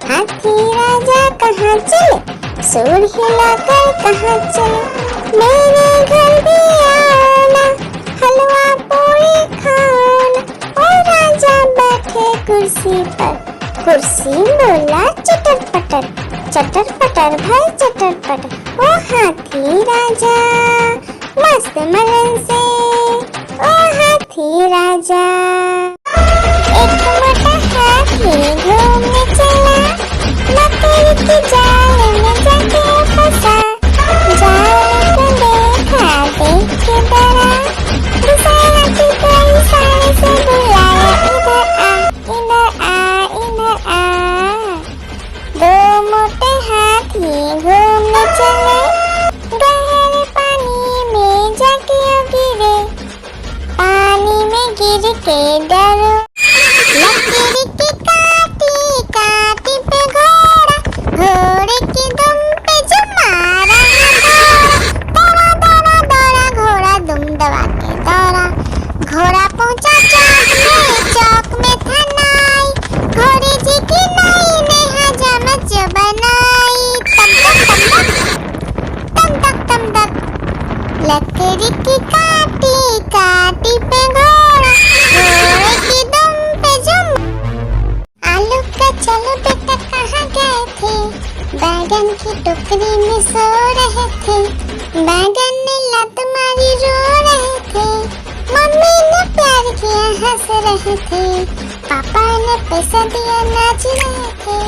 हाथी राजा कहाँ चले, सूर हिलाकर कहाँ चले। मेरे घर भी आना, हलवा पूरी खाना। ओ राजा बैठे कुर्सी पर, कुर्सी बोला चटर पटर, चटर पटर भाई चटर पटर। ओ हाथी राजा मस्त मलन से, ओ हाथी राजा। एक मोटा हाथी घूमने चला, मकड़ी के जाल में जाके फंसा। जाल को देखा देख के डरा, दूसरा हाथी को इशारे से बुलाया, इधर आ इधर आ इधर आ। दो मोटे हाथी घूमने चले, गहरे पानी में जाके गिरे। पानी में गिर के डरो, लकड़ी की काटी काटी पे घोड़ा, घोड़े की दुम पे जो मारा दौड़ा दौड़ा दौड़ा घोड़ा दुम दबा के दौड़ा। घोड़ा पहुंचा चौक में था नाई, घोड़े जी की नाई ने हजामत जो बनाई। तम तक तम तक, लकड़ी की काटी काटी पे घोड़ा, घोड़े की दुम पे जुम। आलू का चलो बेटा कहाँ गए थे, बैगन की टोकरी में सो रहे थे। बैगन ने लत मारी रो रहे थे, मम्मी ने प्यार किया हंस रहे थे। पापा ने पैसा दिया नाच रहे थे,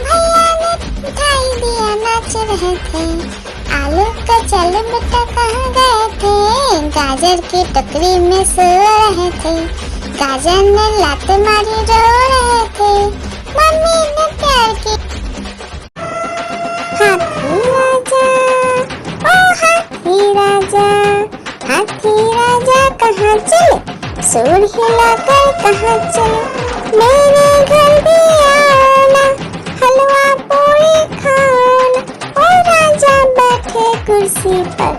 भैया ने मिठाई दिया नाच रहे थे। आलू का चलो बेटा कहाँ गए थे, गाजर की टोकरी में सो रहे थे। गाजर ने लात मारी रो रहे थे, मम्मी ने प्यार की। हाथी राजा ओ हाथी राजा, हाथी राजा कहाँ चले, सूर हिलाकर कहाँ चले। मेरे घर भी आना, हलवा पूरी खाना। ओ राजा बैठे कुर्सी पर,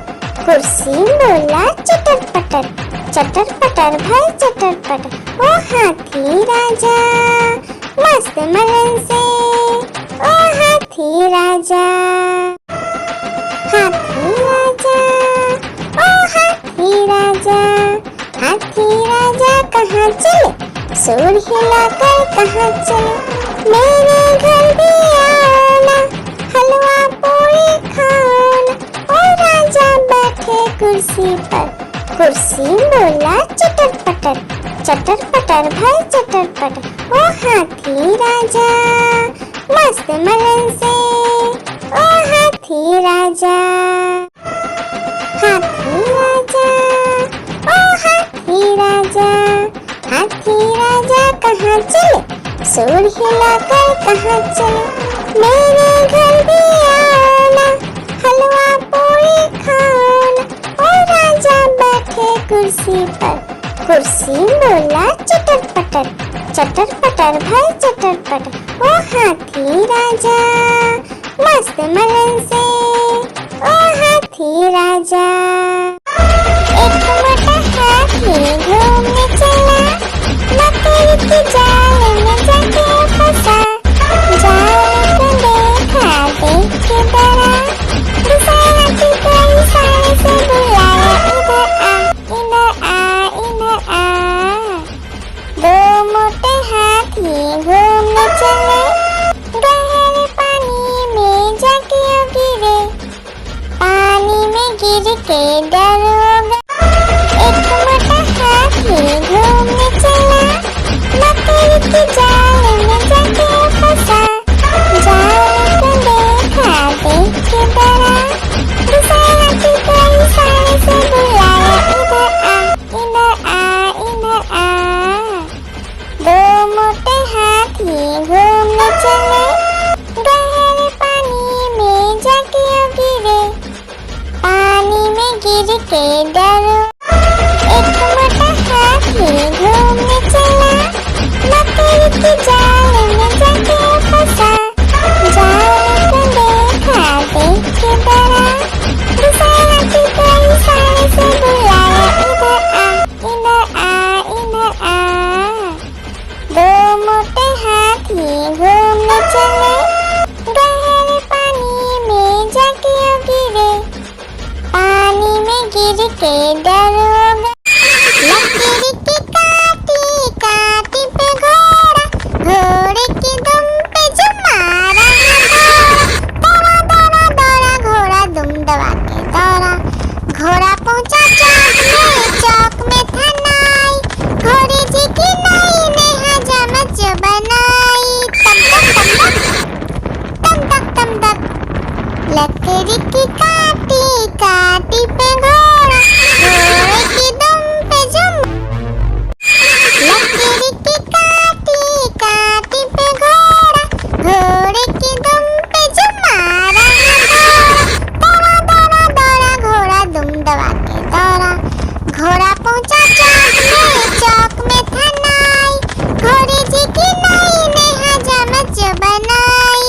कुर्सी बोला चटर पटर, चटर पटर भाई चटर पटर। ओ हाथी राजा मस्त मलन से, ओ हाथी राजा। हाथी राजा ओ हाथी राजा, हाथी राजा कहाँ चले, सूर हिलाकर कहाँ चले। मेरे घर भी आना, हलवा पूरी खाना। ओ राजा बैठे कुर्सी पर, कुर्सी बोला चटर पटर, चटर पटर भाई चटर पटर। ओ हाथी राजा मस्त मलन से, ओ हाथी राजा। हाथी राजा ओ हाथी राजा, हाथी राजा कहाँ चले, सूर हिलाकर कहाँ चले। मेरे घर भी आना, हलवा पूरी खाना। ओ राजा बैठे कुर्सी पर, कुर्सी बोला चटर पटर, चटर पटर भाई चटर पटर। ओ हाथी राजा मस्त मलन से, ओ हाथी राजा। एक मोटा हाथी घूमने चला, मकड़ी के जाल में जाके फंसा। जाल को देखा देख के डरा, दूसरा हाथी को इशारे से बुलाया, इधर आ इधर आ। दो मोटे हाथी घूमने चले, गहरे पानी में जाके गिरे। पानी में गिर के डरोगा, एक मोटा हाथी घूमने चला, मकड़ी के जाल में जाके फंसा। जाल को देखा देख के डरा, दूसरा हाथी को इशारे से बुलाया, इधर आ इधर आ। दो मोटे हाथी घूमने चले, गहरे पानी में जाके गिरे। पानी में गिर गिर के डरोगा। लकड़ी की काटी काटी पे घोड़ा, घोड़े की दुम पे जो मारा दौड़ा दौड़ा दौड़ा घोड़ा दुम दबा के दौड़ा। घोड़ा पहुंचा चौक में था नाई, घोड़े जी की नाई ने हजामत जो बनाई। तम तक तम तक लकड़ी की काटी काटी पे घोड़ा, घोड़े की दुम पे जो लकड़ी की काटी काटी पे घोड़ा, घोड़े की दुम पे जो मारा दौड़ा दौड़ा दौड़ा घोड़ा दुम दबा के दौड़ा। घोड़ा पहुंचा चौक में था नाई, घोड़े जी की नाई ने हजामत जो बनाई।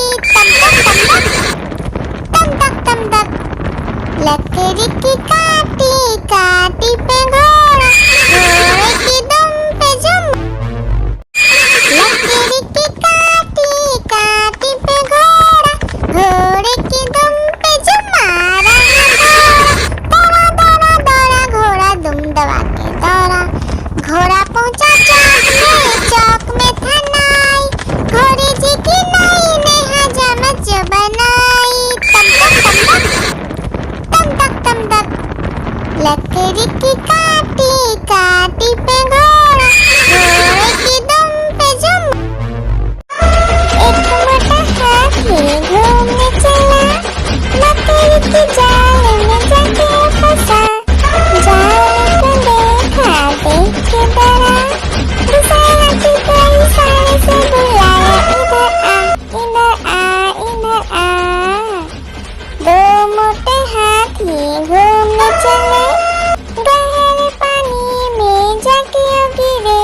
तम तक लकड़ी की काटी काटी पे घोड़ा, घोड़े की दुम पे जो लकड़ी की काटी काटी पे घोड़ा, घोड़े की दुम पे जो मारा दौड़ा दौड़ा दौड़ा घोड़ा दुम दबा के दौड़ा। घोड़ा पहुंचा चौक में था नाई, घोड़े जी की नाई ने हजामत जो बनाई। तम तक लकड़ी की काटी काटी पे घोड़ा, घोड़े की दुम पे जो एक मोटा हाथी घूमने चला, लकड़ी की जाल में जाके फंसा। जाल को देखा देख के डरा, दूसरे हाथी को इशारे से बुलाया, इधर आ इधर आ। दो मोटे हाथी घूमने चले, गहरे पानी में जाके गिरे,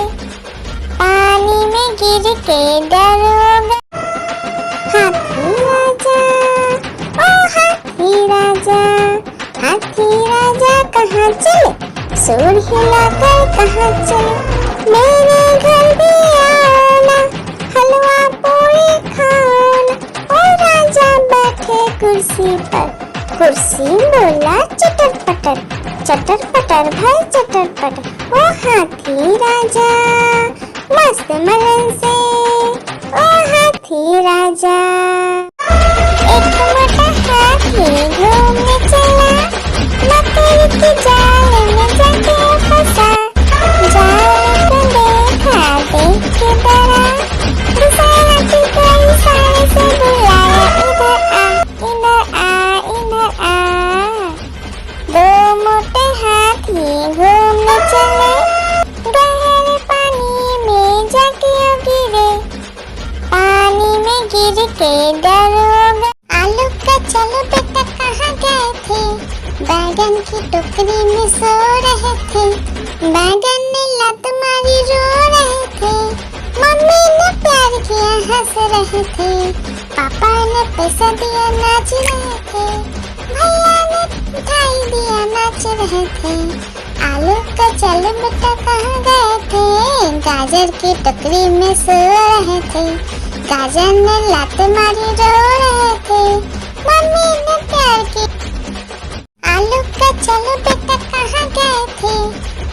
पानी में गिर के डरोगा। हाथी राजा ओ हाथी राजा, हाथी राजा कहाँ चले, सुर हिलाकर कहाँ चले। मेरे घर भी आना, हलवा पूरी खाना। ओ राजा बैठे कुर्सी पर, कुर्सी बोला चटर पटर, चटर पटर भाई चटर पटर। ओ हाथी राजा मस्त मलन से, ओ हाथी राजा। एक मोटा हाथी घूमने चला, लकड़ी की जाल में जाके फंसा। जाल को देखा देख के डरा, दूसरे हाथी को इशारे से बुलाया, इधर आ इधर आ। दो मोटे हाथी घूमने चले, गहरे पानी में जाके गिरे, पानी में गिर के डरोगा। आलू का चलो बेटा कहाँ गए थे, बैगन की टोकरी में सो रहे थे। बैगन ने लत मारी रो रहे थे, मम्मी ने प्यार किया हंस रहे थे, पापा ने पैसा दिया नाच रहे थे, भैया ने मिठाई दिया नाच रहे थे। आलू का चलो बेटा कहाँ गए थे, गाजर की टोकरी में सो रहे थे। गाजर ने लात मारी रो रहे थे, मम्मी ने प्यार की। आलू का चलो बेटा कहाँ गए थे,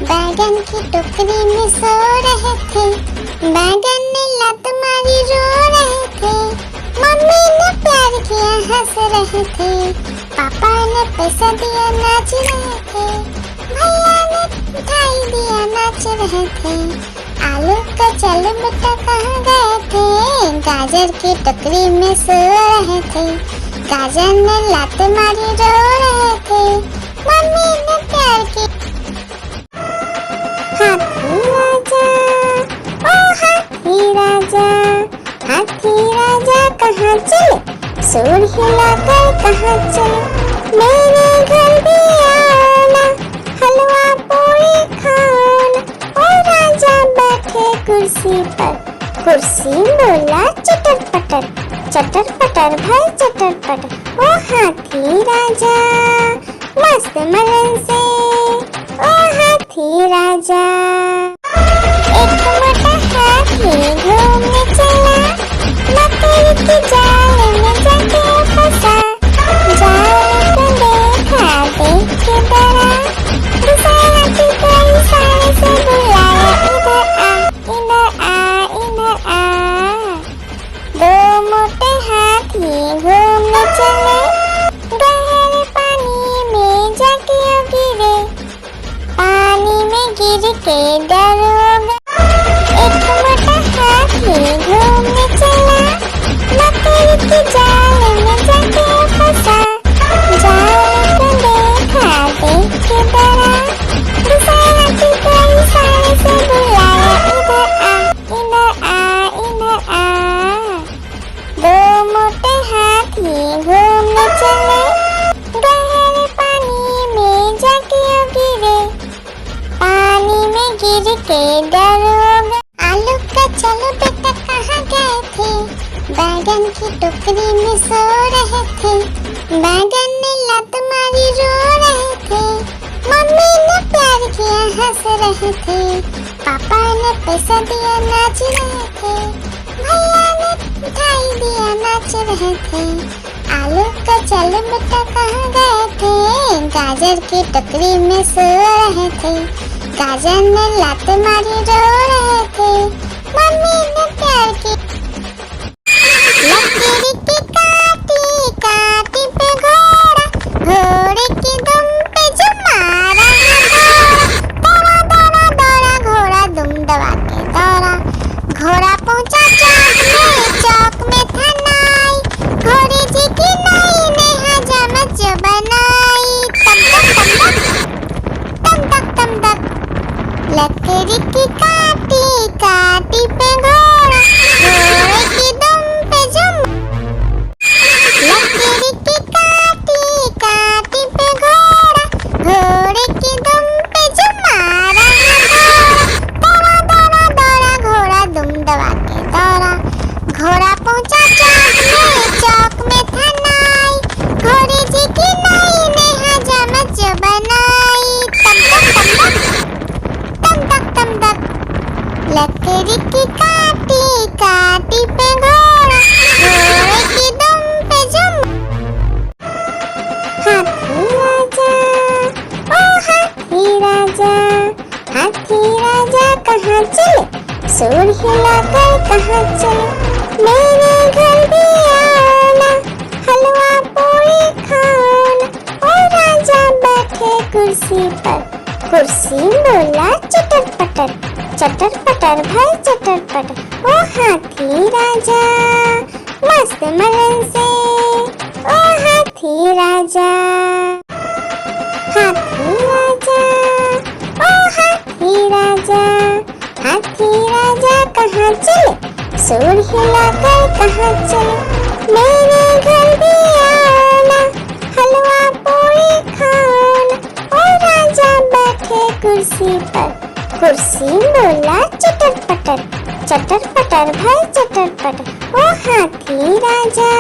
बैगन की टोकरी में सो रहे थे। बैगन ने लात मारी रो रहे थे, मम्मी ने प्यार किया हंस रहे थे, पापा ने पैसा दिया नाच रहे थे, भैया ने मिठाई दिया नाच रहे थे। आलू का चलो बेटा कहाँ गए थे, गाजर की टोकरी में सो रहे थे। गाजर ने लात मारी रो रहे थे, मम्मी ने प्यार की। हाथी राजा ओ हाथी राजा, हाथी राजा कहाँ चले, सुर हिलाकर कहाँ चले। मेरे घर भी आना, हलवा पूरी खाना। ओ राजा बैठे कुर्सी पर, कुर्सी बोला चटर पटर, चटर पटर भाई चटर पटर। ओ हाथी राजा मस्त मलन से, ओ हाथी राजा। एक मोटा हाथी घूमने चला, लकड़ी की जाल में जाके फंसा। जाल को देखा देख के डरा, दरोगा। एक मोटा हाथी घूमने चला, मकड़ी के जाल में जाके फंसा। जाल को देखा, देख के डरा, दूसरे हाथी को इशारे से बुलाया, इधर आ, इधर आ, इधर आ। दो मोटे हाथी घूमने चले, गहरे पानी में जाके गिरे। पानी में गिर के दरोगा। आलू का चलो बेटा कहाँ गए थे? बैगन की टोकरी में सो रहे थे। बैगन ने लात मारी रो रहे थे। मम्मी ने प्यार किया हंस रहे थे। पापा ने पैसा दिया नाच रहे थे। भैया ने मिठाई दिया नाच रहे थे। आलू का चलो बेटा कहाँ गए थे? गाजर की टोकरी में सो रहे थे। गाजर ने लात मारी रो रहे थे। मम्मी ने प्यार की। लकड़ी की काटी काटी पे घोड़ा, घोड़े की दुम पे जो मारा दौड़ा दौड़ा दौड़ा घोड़ा दुम दबा के दौड़ा। घोड़ा पहुंचा चौक में था नाई। घोड़े जी की नाई ने हजामत जो बनाई। तम तक तम तक लकड़ी की काटी काटी पे घोड़ा, घोड़े की दुम पे जो लकड़ी की काटी काटी पे घोड़ा, घोड़े की दुम पे जो मारा दौड़ा दौड़ा दौड़ा घोड़ा दुम दबा के दौड़ा। घोड़ा पहुंचा चौक में था नाई। घोड़े जी की नाई ने हजामत जो बनाई। तम तक लकड़ी की काटी काटी पे घोड़ा, घोड़े की दुम पे जो हाथी राजा, ओ हाथी राजा, हाथी राजा कहाँ चले? सूर हिलाकर कहाँ चले? मेरे घर भी आना, हलवा पूरी खाना। ओ राजा बैठे कुर्सी पर, कुर्सी बोला चटर पटर, चटर पटर भाई चटर पटर। ओ हाथी राजा मस्त मलन से, ओ हाथी राजा, हाथी राजा, ओ हाथी राजा, हाथी राजा कहाँ चले? सूर हिलाकर कहाँ चले? मेरे घर भी आना, हलवा पूरी खाना। ओ राजा बैठे कुर्सी पर, कुर्सी बोला चटर पटर, चटर पटर भाई चटर पटर। ओ हाथी राजा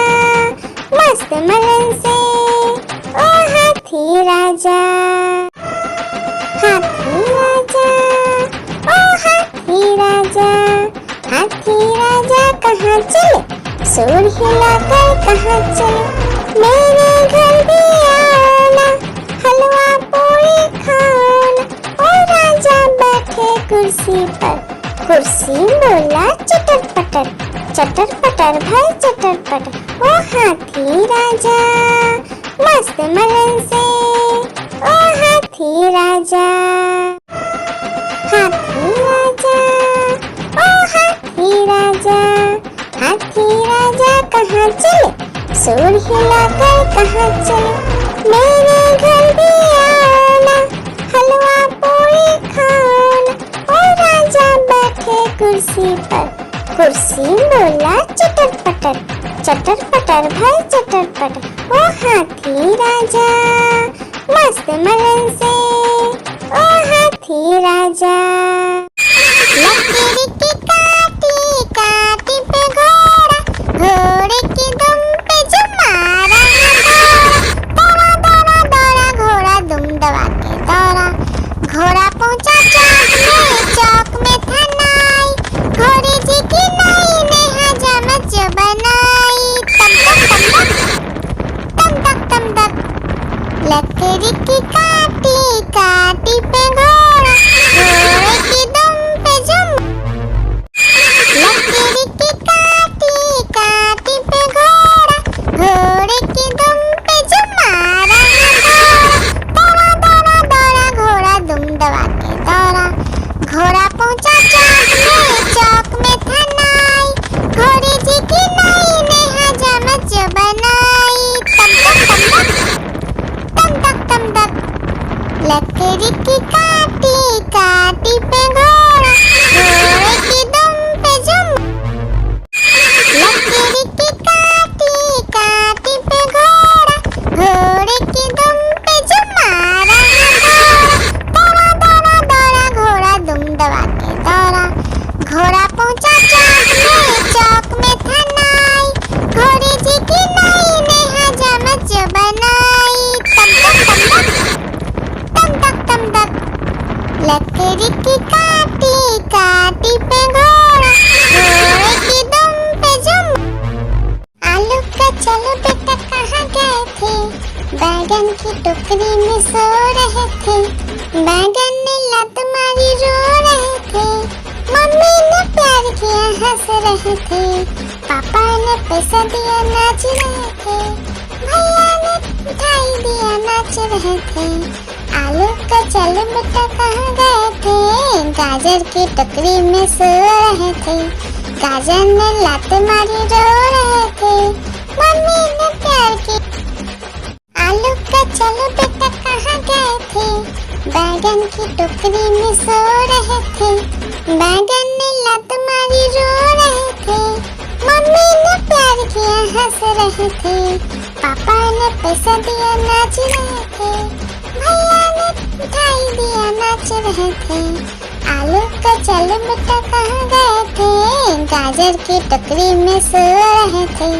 मस्त मलन से, ओ हाथी राजा, हाथी राजा, ओ हाथी राजा, हाथी राजा कहाँ चले? सूर हिलाकर कहाँ चले? मेरे घर भी आना, हलवा पूरी खाना। ओ राजा बैठे कुर्सी पर, कुर्सी बोला चटर पटर, चटर पटर भाई चटर पटर। ओ हाथी राजा मस्त मलन से, ओ हाथी राजा, हाथी राजा, ओ हाथी राजा, हाथी राजा कहाँ चले? सूर हिलाकर कहाँ चले? मेरे घर भी आना, हलवा पूरी खाना। ओ राजा बैठे कुर्सी पर, कुर्सी बोला चटर पटर, चटर पटर भाई चटर पटर। ओ हाथी राजा मस्त मलन से, ओ हाथी राजा। लकड़ी की काटी काटी पे घोड़ा, घोड़े की दुम पे जो मारा दौड़ा दौड़ा दौड़ा घोड़ा दुम दबा के दौड़ा। घोड़ा पहुंचा चौक में था नाई। घोड़े जी की नाई ने हजामत जो बनाई। तम तक लकड़ी की काटी काटी पे घोड़ा, घोड़े की पहुंचा चौक में था नाई, घोड़े जी की नाई ने हजामत जो बनाई। तम तक तम तक लकड़ी की काटी काटी पे घोड़ा, घोड़े की दुम पे जुम। लकड़ी की काटी काटी पे घोड़ा, घोड़े की दुम पे जुम मारा घोड़ा। दौड़ा दौड़ा घोड़ा दुम दबा के दौड़ा, घोड़ा पहुंचा चौक में था नाई, घोड़े जी की नाई ने हजामत जो बनाई। तम तक लकड़ी की काटी काटी पे घोड़ा, घोड़े की दुम पे जुम। आलू का चलो बेटा कहाँ गए थे, बैगन की टोकरी में सो रहे थे, बैगन ने लत मारी रो रहे थे, मम्मी ने प्यार किया हंस रहे थे, पापा ने पैसा दिया नाच रहे थे, भैया ने मिठाई दिया नाच रहे थे। आलू का चलो बेटा कहाँ गए थे, गाजर की टोकरी में सो रहे थे, गाजर ने लात मारी रो रहे थे, मम्मी ने प्यार की। आलू का चलो बेटा कहाँ गए थे, बैगन की टोकरी में सो रहे थे, बैगन ने लात मारी रो रहे थे, मम्मी ने प्यार किया हंस रहे थे, पापा ने पैसा दिया नाच रहे थे, भैया ने मिठाई दिया नाच रहे थे। आलू का चलो बेटा कहाँ गए थे, गाजर की टोकरी में सो रहे थे,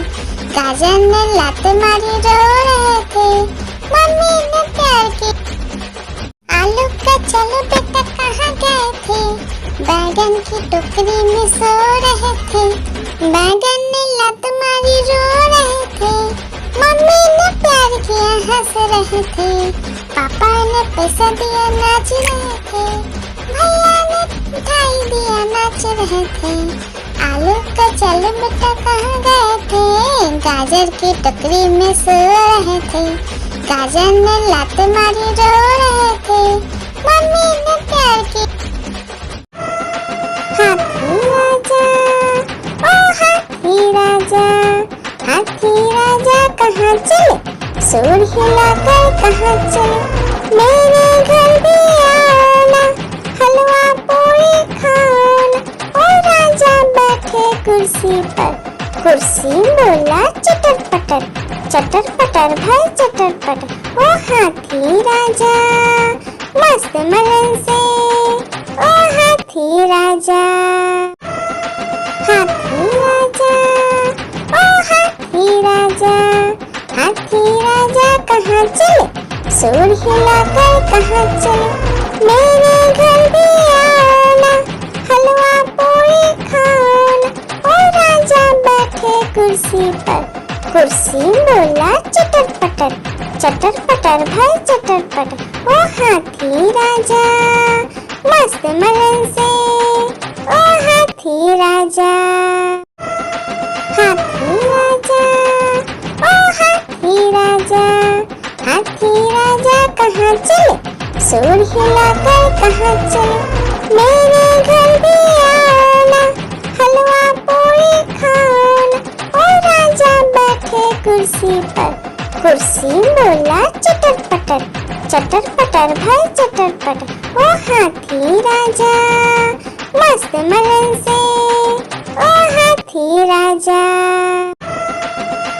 गाजर ने लात मारी रो रहे थे, मम्मी ने प्यार की। आलू का चलो बेटा कहाँ गए थे, बैगन की टोकरी में सो रहे थे, बैगन ने लात मारी रो रहे थे, मम्मी ने प्यार किया हंस रहे थे, पापा ने पैसा दिया नाच रहे थे, भैया ने मिठाई दिया नाच रहे थे। आलू का चलो बेटा कहाँ गए थे, गाजर की टोकरी में सो रहे थे, गाजर ने लात मारी रो रहे थे, मम्मी ने प्यार की। हाथी राजा ओ हाथी राजा, हाथी राजा कहाँ चले, सूर हिलाकर कहाँ चले, मेरे घर भी आना, हलवा पूरी खाना। ओ राजा बैठे कुर्सी पर, कुर्सी बोला चटर पटर भाई चटर पटर। ओ हाथी राजा मस्त मलन से, ओ हाथी राजा, हाथी राजा ओ हाथी राजा, हाथी राजा कहाँ चले, सूर हिलाकर कहाँ चले, मेरे घर भी आना, हलवा पूरी खाना। ओ राजा बैठे कुर्सी पर, कुर्सी बोला चटर पटर भाई चटर पटर। ओ हाथी राजा मस्त मलन से, ओ हाथी राजा, हाथी राजा ओ हाथी राजा, हाथी राजा कहाँ चले, सूर हिलाकर कहाँ चले, मेरे घर भी आना, हलवा पूरी खाना। ओ राजा बैठे कुर्सी पर, कुर्सी बोला चटर पटर भाई चटर पटर। ओ हाथी राजा मस्त मलन से, ओ हाथी राजा,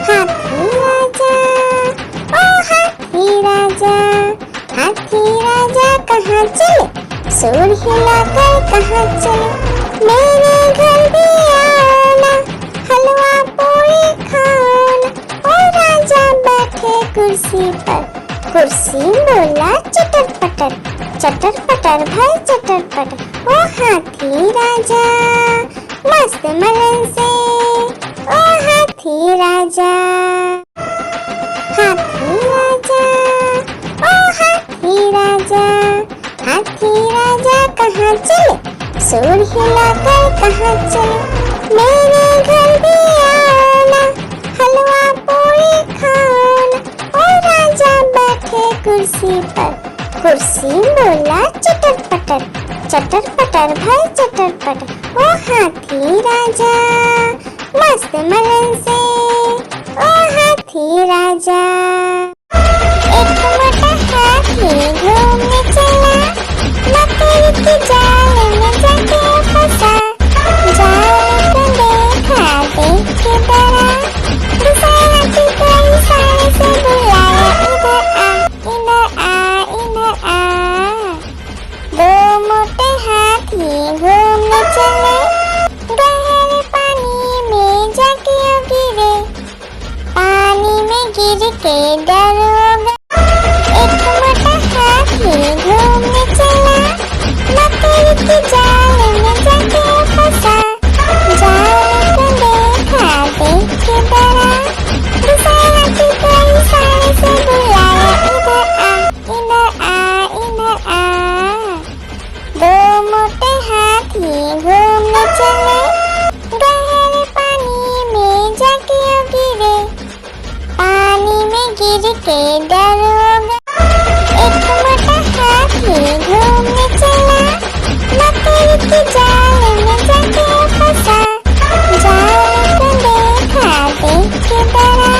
हाथी राजा ओ हाथी राजा, हाथी राजा कहाँ चले, सूर हिलाकर कहाँ चले, मेरे घर भी आना, हलवा पूरी खाना। ओ राजा बैठे कुर्सी पर, कुर्सी बोला चटर पटर भाई चटर पटर। ओ हाथी राजा मस्त मलन से, ओ हाथी राजा, हाथी राजा ओ हाथी राजा, हाथी राजा कहाँ चले, सूर हिलाकर कहाँ चले, मेरे घर भी आना, हलवा पूरी खाना। ओ राजा बैठे कुर्सी पर, कुर्सी बोला चटर चटर पटर भाई चटर पटर, ओ हाथी राजा मस्त मलन से, ओ हाथी राजा। एक मोटा हाथी घूमने चला, मकड़ी की जाल में जाके फंसा। जाल को देखा देख के डरा, दूसरे हाथी को इशारे से बुलाया, इधर आ इधर आ इधर आ। दो मोटे हाथी घूमने चले, गहरे पानी में जाके गिरे, पानी में गिर के डर हो गया। एक मोटा हाथी घूमने चला, मकड़ी की जाल में जाके फंसा। जाल को देखा देख के डरा, दूसरे हाथी को इशारे से बुलाया, इधर आ इधर आ इधर आ। दो मोटे हाथी घूमने चले, गहरे पानी में जाके गिरे, पानी में गिर के डर हो गया। एक मोटा हाथी घूमने चला, मकड़ी की जाल में जाके फंसा। जाल को देखा देख के डरा,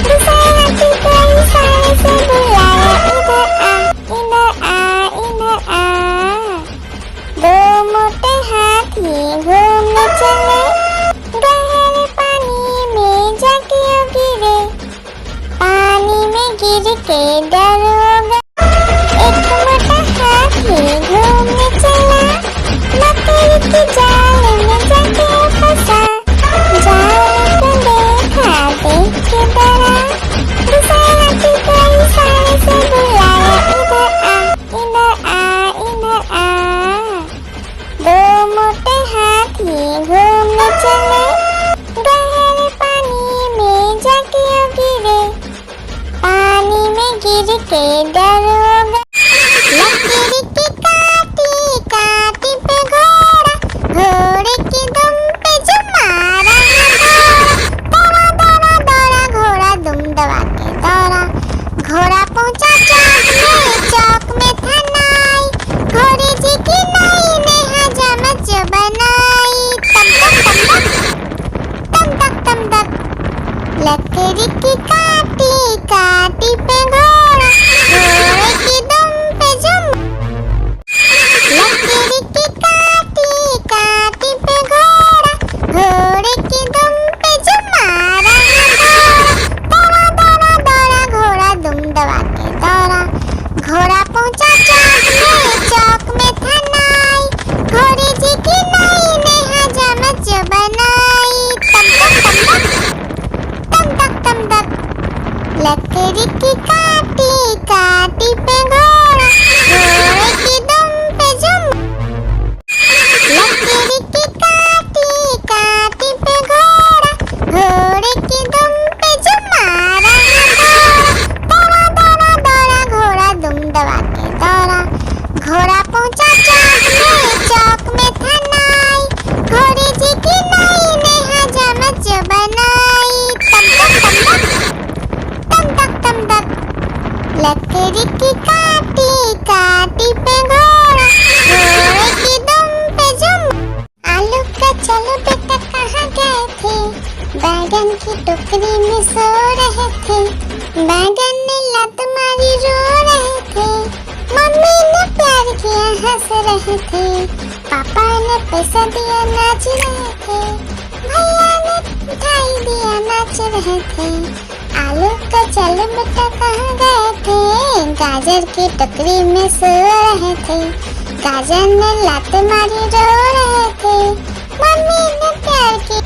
दूसरे हाथी को इशारे से बुलाया, इधर आ इधर आ। दो मोटे हाथी घूमने चले, गहरे पानी में जाके गिरे, पानी में गिर के डर हो गया। एक मोटा हाथी घूमने चला, मकड़ी की जाल में जाके फंसा। जाल को देखा देख के डरा, दूसरे हाथी को इशारे से बुलाया, इधर आ इधर आ। दो मोटे हाथी घूमने चले, गहरे पानी में जाके गिरे, पानी में गिर के डर हो गया। लकड़ी की काटी काटी पे घोड़ा, घोड़े की दुम पे जो मारा दौड़ा दौड़ा दौड़ा घोड़ा दुम दबा के दौड़ा। घोड़ा पहुंचा चौक में था नाई, घोड़े जी की नाई ने हजामत जो बनाई। तम तक तम तक लकड़ी की काटी काटी पे घोड़ा, घोड़े की दुम पे जो लकड़ी की काटी काटी पे घोड़ा, घोड़े की दुम पे जो मारा दौड़ा दौड़ा दौड़ा घोड़ा दुम दबा के दौड़ा। घोड़ा पहुंचा चौक में था नाई, घोड़े जी की नाई ने हजामत जो बनाई। तम तक लकड़ी की काटी काटी पे घोड़ा, घोड़े की दुम पे जो लकड़ी की काटी काटी पे घोड़ा, घोड़े की दुम पे जो मारा दौड़ा दौड़ा दौड़ा घोड़ा दुम दबा के दौड़ा। घोड़ा पहुंचा चौक में था नाई, घोड़े जी की नाई ने हजामत जो बनाई। तम तक लकड़ी की काटी काटी पे घोड़ा, घोड़े की दुम पे जो आलू का चलो बेटा कहाँ गए थे, बैगन की टोकरी में सो रहे थे। बैगन ने लत मारी रो रहे थे, मम्मी ने प्यार किया हंस रहे थे, पापा ने पैसा दिया नाच रहे थे, भैया ने मिठाई दिया नाच रहे थे। आलू का चलो बेटा कहाँ गए थे, गाजर की टोकरी में सो रहे थे। गाजर ने लात मारी रो रहे थे, मम्मी ने प्यार की।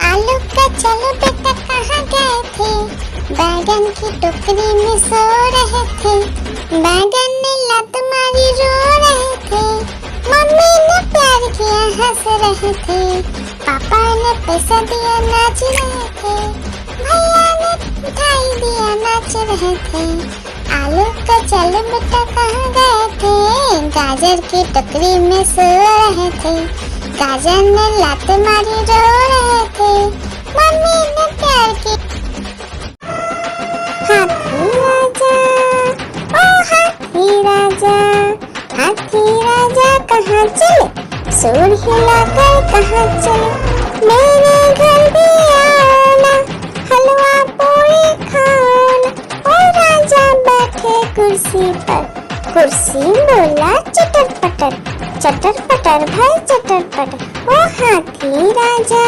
आलू का चलो बेटा कहाँ गए थे, बैगन की टोकरी में सो रहे थे। बैगन ने लात मारी रो रहे थे, मम्मी ने प्यार किया हंस रहे थे, पापा ने पैसा दिया नाच रहे थे, भैया ने मिठाई दिया नाच रहे थे। आलू का चलो बेटा कहाँ गए थे, गाजर की टोकरी में सो रहे थे। गाजर ने लात मारी रो रहे थे, मम्मी ने प्यार की। हाथी राजा, ओ हाथी राजा, हाथी राजा कहाँ चले, सूर हिलाकर कहाँ चले, मेरे घर भी आना, हलवा पूरी खाना। ओ राजा बैठे कुर्सी पर, कुर्सी बोला चटर पटर भाई चटर पटर। ओ हाथी राजा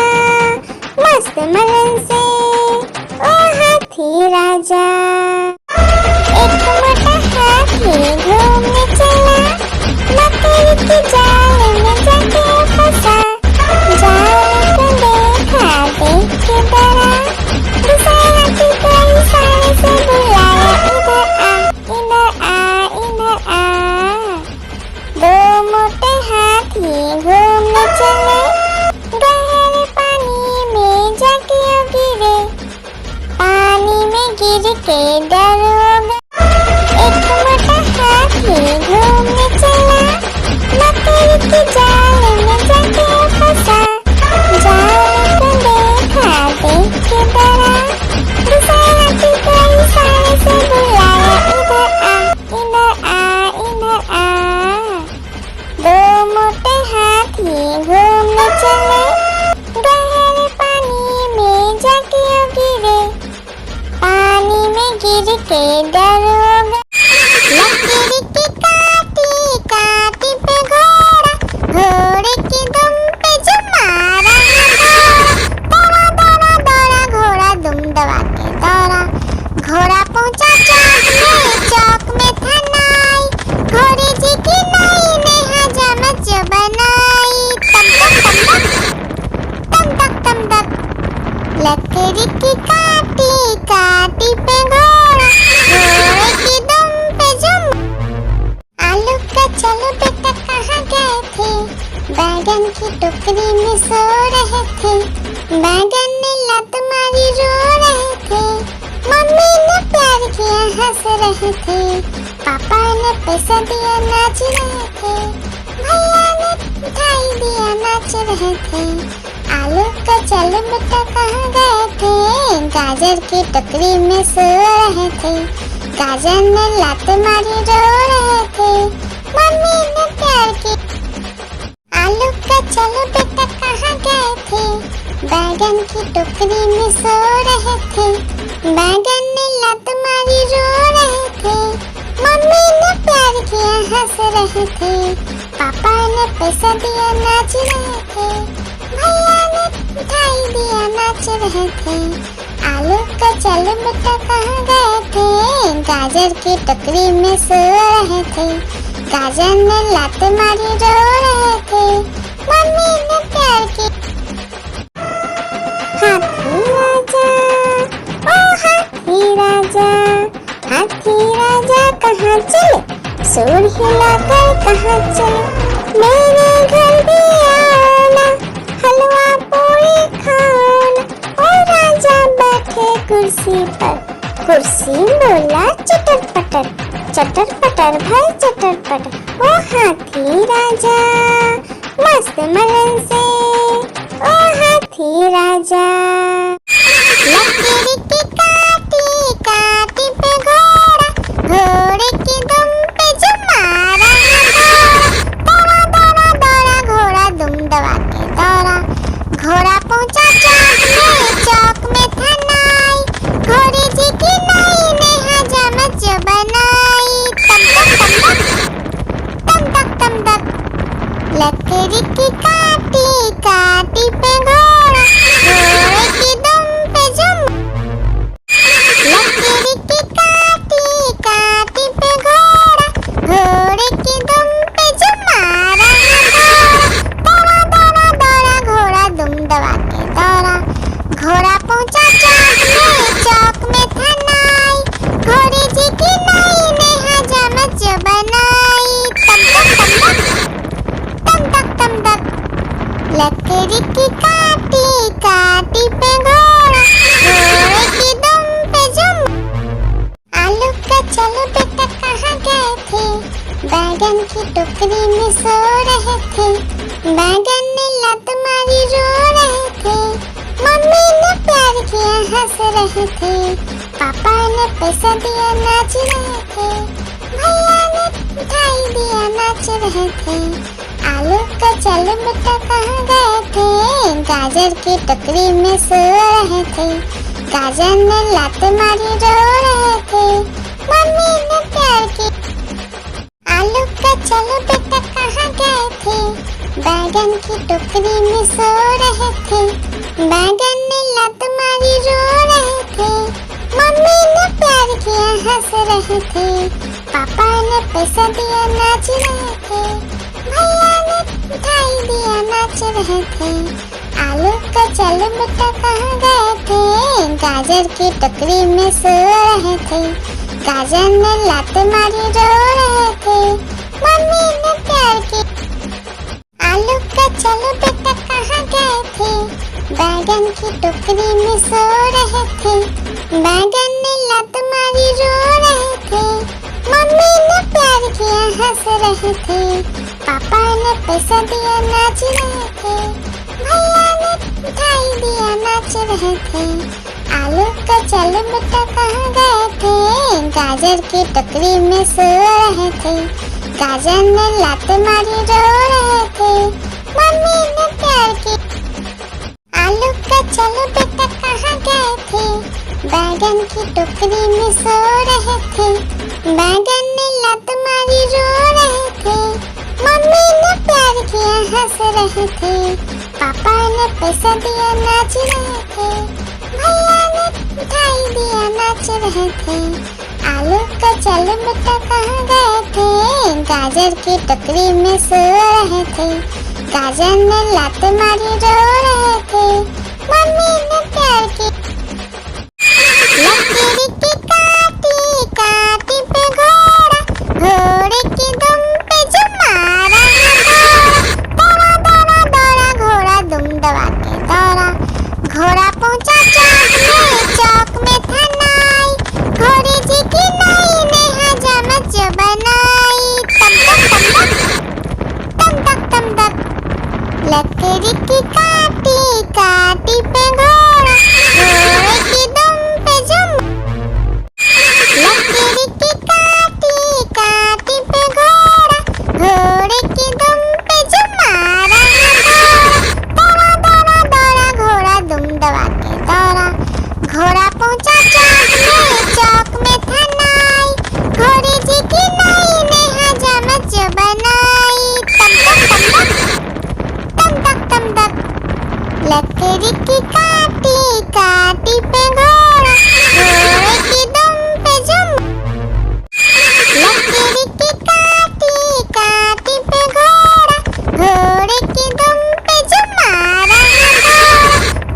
मस्त मलन से, ओ हाथी राजा। एक मोटा हाथी घूमने चला, मकड़ी की जाल में जाके फंसा। जाल को देखा देख के डरा, दूसरे हाथी को इशारे से बुलाया, इधर आ इधर आ। दो मोटे हाथी घूमने चले, गहरे पानी में जाके गिरे, पानी में गिर के डर हो गए। एक मोटा हाथी घूमने चला, मकड़ी की जाल में जाके फंसा। जाल को देखा देख के डरा, दूसरे हाथी को इशारे से बुलाया, इधर आ इधर आ। दो मोटे हाथी घूमने चले, गहरे पानी में जाके गिरे, पानी में गिर के डर हो गए। लकड़ी की काटी काटी पे घोड़ा, घोड़े की दुम पे जो मारा दौड़ा दौड़ा दौड़ा घोड़ा दुम दबा के दौड़ा। घोड़ा पहुंचा चौक में था नाई, घोड़े जी की नाई ने हजामत जो बनाई। तम तक लकड़ी की काटी काटी पे घोड़ा, घोड़े की दुम पे जुम। आलू का चलो बेटा कहाँ गए थे, बैगन की टोकरी में सो रहे थे। बैगन ने लत मारी रो रहे थे, मम्मी ने प्यार किया हंस रहे थे, पापा ने पैसा दिया नाच रहे थे, भैया ने मिठाई दिया नाच रहे थे। आलू का चलो बेटा कहाँ गए थे, गाजर की टोकरी में सो रहे थे। गाजर ने लात मारी रो रहे थे, मम्मी ने प्यार की। आलू का चलो बेटा कहाँ गए थे, बैगन की टोकरी में सो रहे थे। बैगन ने लात मारी रो रहे थे, मम्मी ने प्यार किया हंस रहे थे, पापा ने पैसा दिया नाच रहे थे, भैया ने मिठाई दिया नाच रहे थे। आलू का चलो बेटा कहाँ गए थे, गाजर की टोकरी में सो रहे थे। गाजर ने लात मारी रो रहे थे, मम्मी ने प्यार की। हाथी राजा ओ हाथी राजा, हाथी राजा कहाँ चले, सूर हिलाकर कहाँ चले, मेरे घर भी आना, हलवा पूरी खाना। ओ राजा बैठे कुर्सी पर, कुर्सी बोला चटर पटर भाई चटर पटर। ओ हाथी राजा मस्त मलन से, ओ हाथी राजा। लकड़ी की काटी काटी पे घोड़ा, घोड़े की दुम पे जो मारा दौड़ा दौड़ा दौड़ा घोड़ा दुम दबा के दौड़ा। घोड़ा पहुंचा चौक में था नाई, घोड़े जी की नाई ने हजामत जो बनाई। तम तक लकड़ी की काटी काटी पे घोड़ा, घोड़े की दुम पे जुम। लकड़ी की काटी काटी पे घोड़ा, घोड़े की दुम पे जो मारा दौड़ा दौड़ा दौड़ा घोड़ा दुम दबा के दौड़ा। घोड़ा पहुंचा चौक में था नाई, घोड़े जी की नाई ने हजामत जो बनाई। तम तक लकड़ी की काटी काटी पे घोड़ा, घोड़े की दुम पे जुम। आलू का चलो बेटा कहाँ गए थे, बैगन की टोकरी में सो रहे थे। बैगन ने लत मारी रो रहे थे, मम्मी ने प्यार किया हंस रहे थे, पापा ने पैसा दिया नाच रहे थे, भैया ने ने मिठाई दिया नाच रहे थे। आलू का चल बेटा कहाँ गए थे, गाजर की टोकरी में सो रहे थे। गाजर ने लात मारी रो रहे थे, मम्मी ने प्यार की। आलू का चल बेटा कहाँ गए थे, बैगन की टोकरी में सो रहे थे। बैगन ने लात मारी रो रहे थे, मम्मी ने प्यार किया हंस रहे थे। पापा ने पैसा दिया नाच रहे थे, भैया ने मिठाई दिया नाच रहे थे। आलू का चल बेटा कहाँ गए थे, गाजर की टोकरी में सो रहे थे। गाजर ने लात मारी रो रहे थे, मम्मी ने प्यार की। आलू का चल बेटा कहाँ गए थे, बैगन की टोकरी में सो रहे थे। बैगन ने लात मारी रो रहे थे, मम्मी ने प्यार किया हंस रहे थे। पापा ने पैसा दिया नाच रहे थे, भैया ने मिठाई दिया नाच रहे थे। आलू का चल बेटा कहाँ गए थे, गाजर की टोकरी में सो रहे थे। गाजर ने लात मारी रो रहे थे, मम्मी ने प्यार की। आलू का चल बेटा कहाँ गए थे, बैगन की टोकरी में सो रहे थे। बैगन ने लात मारी रो रहे थे, मम्मी ने प्यार किया हंस रहे थे। पापा ने पैसा दिया नाच रहे थे, भैया ने मिठाई दिया नाच रहे थे। आलू का चल बेटा कहाँ गए थे, गाजर की टोकरी में सो रहे थे। गाजर ने लात मारी रो रहे थे, मम्मी ने प्यार की। लकड़ी की काटी काटी पे घोड़ा, घोड़े की दुम पे जो मारा दौड़ा दौड़ा दौड़ा घोड़ा दुम दबा के दौड़ा। घोड़ा पहुंचा चौक में था नाई, घोड़े जी की नाई ने हजामत जो बनाई। तम तक तम तक लकड़ी की काटी काटी पे घोड़ा, घोड़े की दुम पे जो। लकड़ी की काटी काटी पे घोड़ा, घोड़े की दुम पे जो मारा दौड़ा दौड़ा दौड़ा घोड़ा दुम दबा के दौड़ा। घोड़ा पहुंचा चौक में था नाई, घोड़े जी की नाई ने हजामत जो बनाई। तम तक लकड़ी की काटी काटी पे घोड़ा, घोड़े की दुम पे जो। लकड़ी की काटी काटी पे घोड़ा, घोड़े की दुम पे जो मारा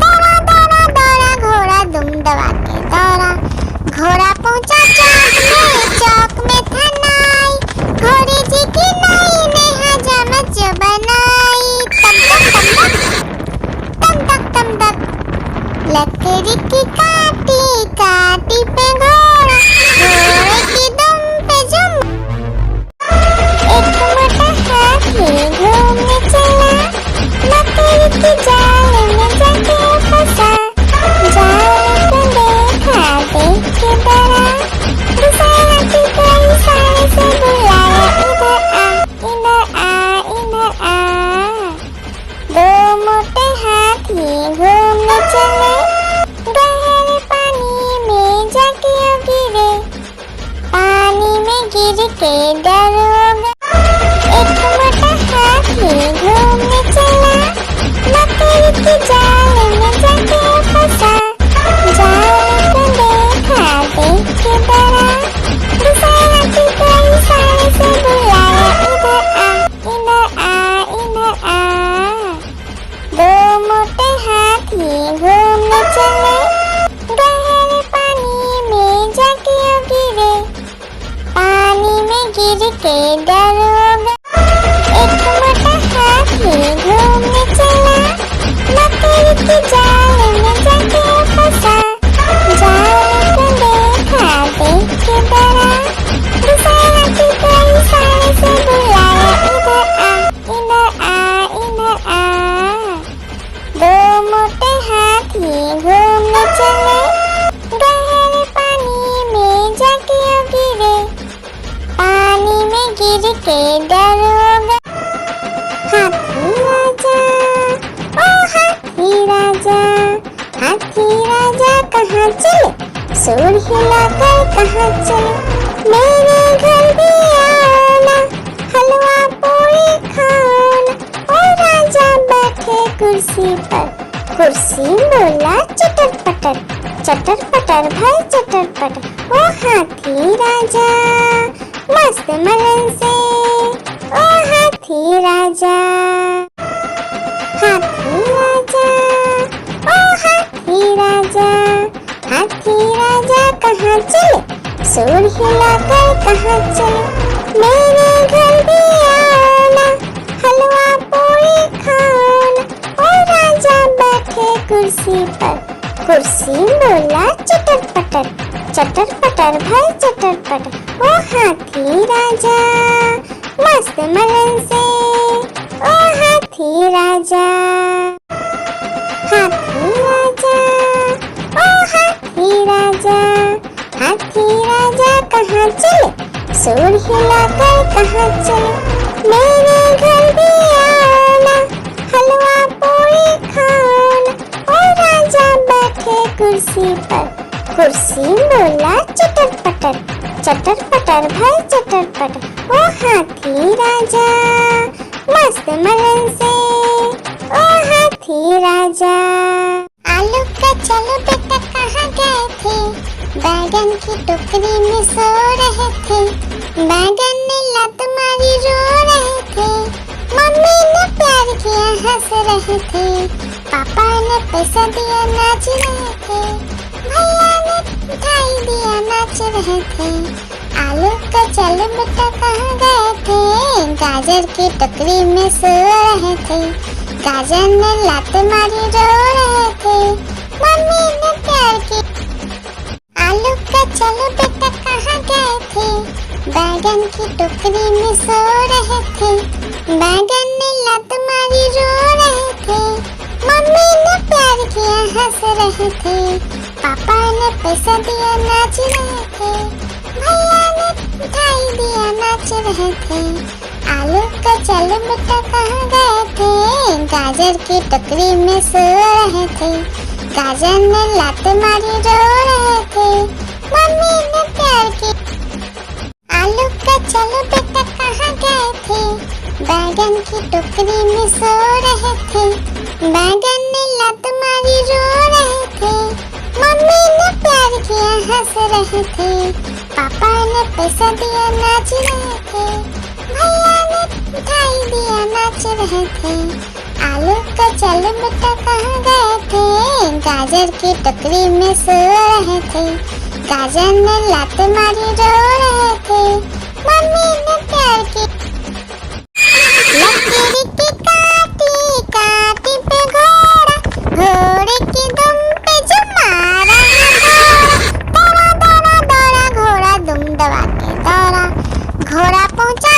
दौड़ा दौड़ा दौड़ा घोड़ा दुम दबा के दौड़ा। घोड़ा पहुंचा चौक में था नाई, घोड़े जी की नाई ने हजामत जो बनाई। तम तक लकड़ी की काटी काटी पे घोड़ा, घोड़े की दुम पे जो। एक मोटा हाथी घूमने चला, लकड़ी की जाल में जाके फंसा। जाल को देखा देख के डरा, दूसरे हाथी को इशारे से बुलाया, इधर आ इधर आ। दो मोटे हाथी घूमने चले, गहरे पानी में जाके गिरे। पानी में गिर के डर हो गया। एक मोटा हाथी घूमने चला, लकड़ी की जाल में जाके फंसा। जाल को देखा देख के डरा, दूसरे हाथी को इशारे से बुलाया, इधर आ इधर आ। दो मोटे हाथी घूमने चले, गहरे पानी में जाके गिरे। पानी में गिर के डर हो गया। एक मोटा हाथी घूमने चला, लकड़ी की जाल में जाके फंसा। जाल को देखा देख के डरा, दूसरे हाथी को इशारे से बुलाया, इधर आ इधर आ। दो मोटे हाथी घूमने चले, गहरे पानी में जाके गिरे। पानी में हाथी राजा कहाँ चले, सूर हिलाकर कहाँ चले, मेरे घर भी आना, हलवा पूरी खाना। ओ राजा बैठे कुर्सी पर, कुर्सी बोला चटर पटर भाई चटर पटर। ओ हाथी राजा मस्त मलन से, ओ हाथी राजा, हाथी राजा, ओ हाथी राजा, हाथी राजा कहाँ चले, सूर हिलाकर कहाँ चले, मेरे घर भी आना, हलवा पूरी खाना। ओ राजा बैठे कुर्सी पर, कुर्सी बोला चटर पटर भाई चटर पटर। ओ हाथी राजा मस्त मलन से, ओ हाथी राजा, हाथी राजा, ओ हाथी राजा, हाथी राजा कहाँ चले, सूर हिलाकर कहाँ चले, मेरे घर भी आना, हलवा पूरी खाना। ओ राजा बैठे कुर्सी पर, कुर्सी बोला चटर पटर भाई चटर पटर। ओ हाथी राजा मस्त मलन से, ओ हाथी राजा। आलू का चलो बेटा कहाँ गए थे, बैगन की टोकरी में सो रहे थे, बैगन ने लात मारी रो रहे थे, मम्मी ने प्यार किया हंस रहे थे, पापा ने पैसा दिया नाच रहे थे, भैया ने मिठाई दिया नाच रहे थे। आलू का चलो बेटा कहाँ गए थे, गाजर की टोकरी में सो रहे थे, गाजर ने लात मारी रो रहे थे, मम्मी ने प्यार की। आलू का चलो बेटा कहाँ गए थे, बैगन की टोकरी में सो रहे थे, बैगन ने लात मारी रो रहे थे, मम्मी ने प्यार किया हंस रहे थे, पापा ने पैसा दिया नाच रहे थे, भैया ने मिठाई दिया नाच रहे थे। आलू का चलो बेटा कहाँ गए थे, गाजर की टोकरी में सो रहे थे, गाजर ने लात मारी रो रहे थे, मम्मी ने प्यार की। आलू का चलो बेटा कहाँ गए थे, बैगन की टोकरी में सो रहे थे, बैगन ने लात मारी रो रहे थे, मम्मी ने प्यार किया हंस रहे थे, पापा ने पैसा दिया नाच रहे थे, भैया ने मिठाई दिया नाच रहे थे। आलू का चलो बेटा कहाँ गए थे, गाजर की टोकरी में सो रहे थे, गाजर ने लात मारी रो रहे थे, मम्मी ने प्यार की। लकीर की काटी काटी पे घोड़ा, घोड़े की दुम पे जो मारा घोड़ा, दौड़ा दौड़ा घोड़ा दुम दबा के दौड़ा, घोड़ा पहुंचा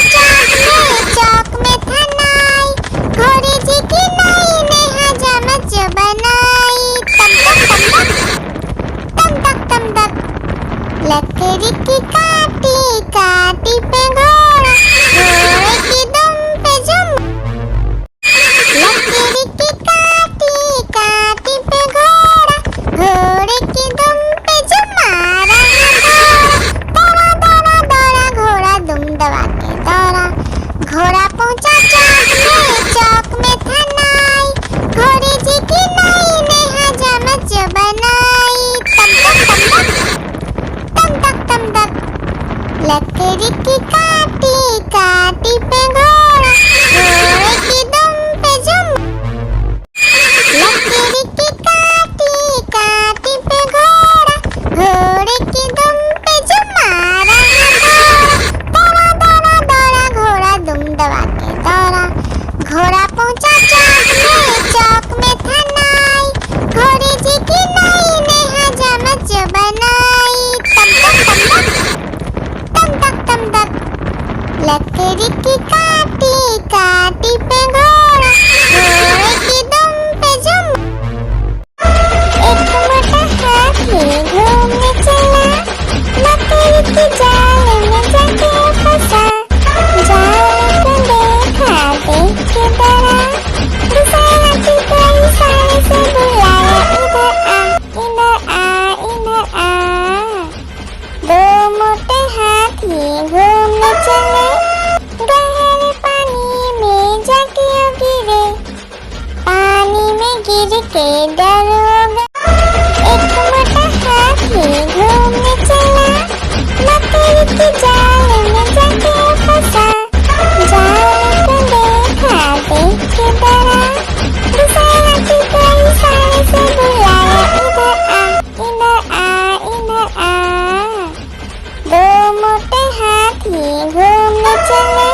चौक में था नाई, घोड़े जी की नाई ने हजामत जो बनाई, तम तक लकड़ी की काटी काटी पे घोड़ा, के डरोगा। एक मोटा हाथी घूमने चला, मकड़ी के जाल में जाके फंसा। जाल को देखा, देख के डरा, दूसरे हाथी को इशारे से बुलाया, इधर आ, इधर आ, इधर आ। दो मोटे हाथी घूमने चले,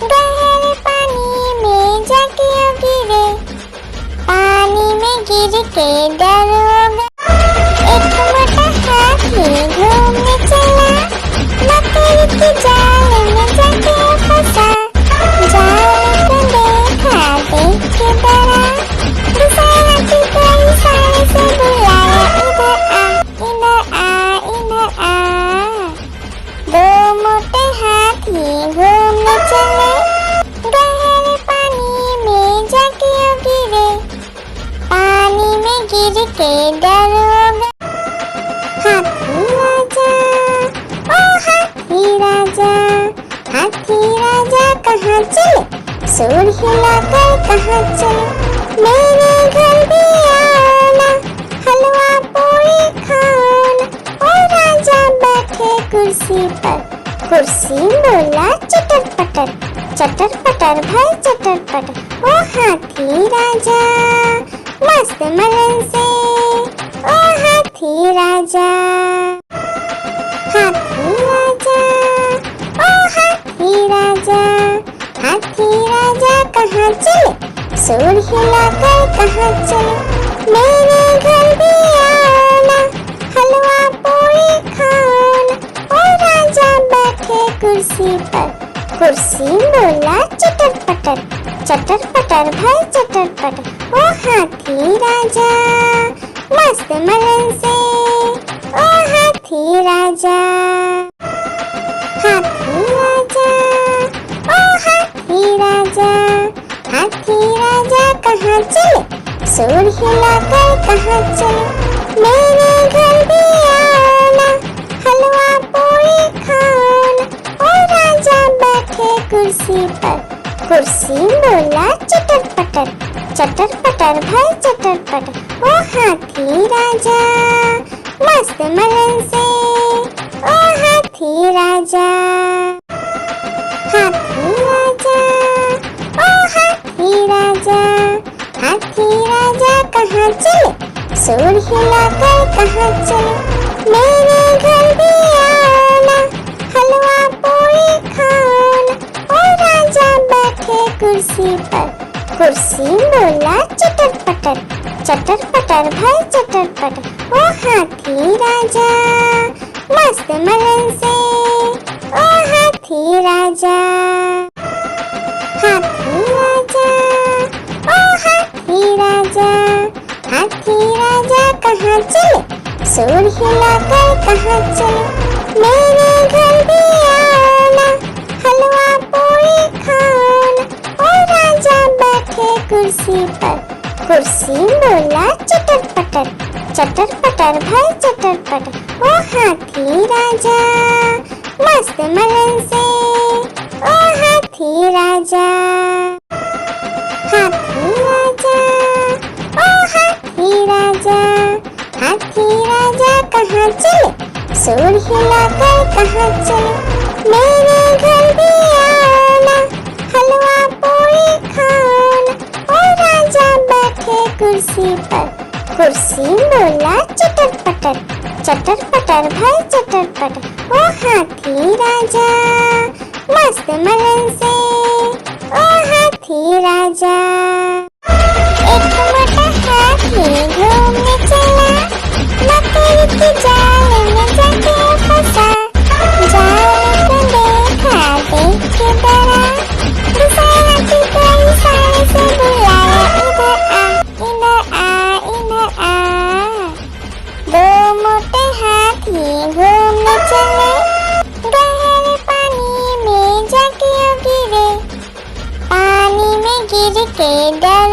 गहरे पानी में जाके गिरे। पानी में गिर के डरोगा। एक मोटा हाथी घूमने चला, मकड़ी के जाल में जाके फंसा। जाल को देखा, देख के डरा, दूसरे हाथी को इशारे से बुलाया, इधर आ, इधर आ, इधर आ। दो मोटे हाथी घूमने चले, गहरे पानी में जाके गिरे। पानी में गिर के डरोगा। हाथी राजा, ओ हाथी राजा, हाथी राजा कहाँ चले, सूर हिलाकर कहाँ चले। मेरे घर भी आना, हलवा पूरी खाना। ओ राजा बैठे कुर्सी पर, कुर्सी बोला चटर पटर, चटर पटर भाई चटर पटर। ओ हाथी राजा मस्त मलन से, ओ हाथी राजा। हाथी राजा, ओ हाथी राजा, हाथी राजा कहाँ चले, सूर हिलाकर कहाँ चले। मेरे घर भी आना, हलवा पूरी खाना। ओ राजा बैठे कुर्सी पर, कुर्सी बोला चटर पटर, चटर पटर भाई चटर पटर। ओ हाथी राजा मस्त मलन से, ओ हाथी राजा। हाथी राजा, ओ हाथी राजा, हाथी राजा कहाँ चले, सूर हिलाकर कहाँ चले। मेरे घर भी आना, हलवा पूरी खाना। ओ राजा बैठे कुर्सी पर, कुर्सी बोला चटर पटर, चटर पटर भाई चटर पटर। ओ हाथी राजा मस्त मलन से, ओ हाथी राजा। हाथी राजा, ओ हाथी राजा, हाथी राजा कहाँ चले, सूर हिलाकर कहाँ चले। मेरे घर भी आना, हलवा पूरी खाना। ओ राजा बैठे कुर्सी पर, कुर्सी बोला चटर पटर, चटर पटर भाई चटर पटर। ओ हाथी राजा मस्त मलन से, ओ हाथी राजा। हाथी राजा, ओ हाथी राजा, हाथी राजा कहाँ चले, सूर हिलाकर कहाँ चले। मेरे घर भी आना, हलवा पूरी खाना। ओ राजा बैठे कुर्सी पर, कुर्सी बोला चटर पटर, चटर पटर भाई चटर पटर। ओ हाथी राजा मस्त मलन से, ओ हाथी राजा। हाथी राजा, ओ हाथी राजा, हाथी राजा कहाँ चले, सूर हिलाकर कहाँ चले। मेरे घर भी आना, हलवा पूरी खाना। ओ राजा बैठे कुर्सी पर, कुर्सी बोला चटर पटर, चटर पटर भाई चटर पटर। ओ हाथी राजा मस्त मलन से, ओ हाथी राजा। एक मोटा हाथी घूमने चला, मकड़ी के जाल में जाके फंसा। जाल को देखा, देख के डरा, दूसरे हाथी को इशारे से बुलाया, इधर आ, इधर आ, इधर आ। दो मोटे हाथी घूमने चले, गहरे पानी में जाके गिरे। पानी में गिर के डर